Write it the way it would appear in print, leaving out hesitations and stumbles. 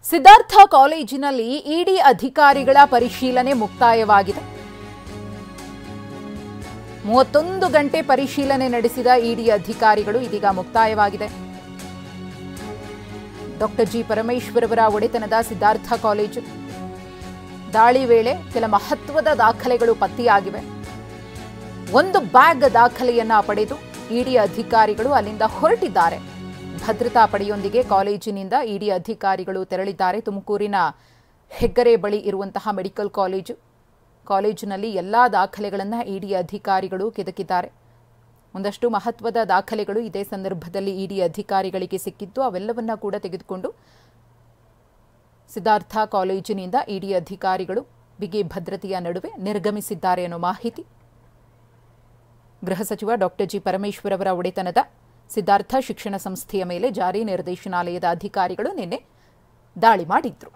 ಸಿದ್ಧಾರ್ಥ ಕಾಲೇಜಿನಲ್ಲಿ ಇಡಿ ಅಧಿಕಾರಿಗಳ ಪರಿಶೀಲನೆ ಮುಕ್ತಾಯವಾಗಿದೆ. 31 ಗಂಟೆ ಪರಿಶೀಲನೆ ನಡೆಸಿದ ಇಡಿ ಅಧಿಕಾರಿಗಳು ಇದೀಗ ಮುಕ್ತಾಯವಾಗಿದೆ. ಡಾಕ್ಟರ್ ಜಿ ಪರಮೇಶ್ವರ್ ಅವರ ಒಡೆತನದ ಸಿದ್ಧಾರ್ಥ ಕಾಲೇಜು ದಾಳಿ ವೇಳೆ ಕೆಲ ಮಹತ್ವದ ದಾಖಲೆಗಳು ಪತ್ತೆಯಾಗಿವೆ. ಒಂದು ಬ್ಯಾಗ್ ದಾಖಲೆಯನ್ನ ಪಡೆದು ಇಡಿ ಅಧಿಕಾರಿಗಳು ಅಲ್ಲಿಂದ ಹೊರಟಿದ್ದಾರೆ. ಭದ್ರತಾ ಪಡೆಯೊಂದಿಗೆ ಕಾಲೇಜಿನಿಂದ ಇಡಿ ಅಧಿಕಾರಿಗಳು ತೆರಳಿದ್ದಾರೆ. ತುಮಕೂರಿನ ಹೆಗ್ಗರೆ ಬಳಿ ಇರುವಂತಹ ಮೆಡಿಕಲ್ ಕಾಲೇಜಿನಲ್ಲಿ ಎಲ್ಲ ದಾಖಲೆಗಳನ್ನು ಇಡಿ ಅಧಿಕಾರಿಗಳು ಕೆದಕಿದ್ದಾರೆ. ಒಂದಷ್ಟು ಮಹತ್ವದ ದಾಖಲೆಗಳು ಇದೇ ಸಂದರ್ಭದಲ್ಲಿ ಇಡಿ ಅಧಿಕಾರಿಗಳಿಗೆ ಸಿಕ್ಕಿದ್ದು, ಅವೆಲ್ಲವನ್ನ ಕೂಡ ತೆಗೆದುಕೊಂಡು ಸಿದ್ಧಾರ್ಥ ಕಾಲೇಜಿನಿಂದ ಇಡಿ ಅಧಿಕಾರಿಗಳು ಬಿಗಿ ಭದ್ರತೆಯ ನಡುವೆ ನಿರ್ಗಮಿಸಿದ್ದಾರೆ ಅನ್ನೋ ಮಾಹಿತಿ. ಗೃಹ ಸಚಿವ ಡಾಕ್ಟರ್ ಜಿ ಪರಮೇಶ್ವರ್ ಅವರ ಒಡೆತನದ ಸಿದ್ಧಾರ್ಥ ಶಿಕ್ಷಣ ಸಂಸ್ಥೆಯ ಮೇಲೆ ಜಾರಿ ನಿರ್ದೇಶನಾಲಯದ ಅಧಿಕಾರಿಗಳು ನಿನ್ನೆ ದಾಳಿ ಮಾಡಿದ್ರು.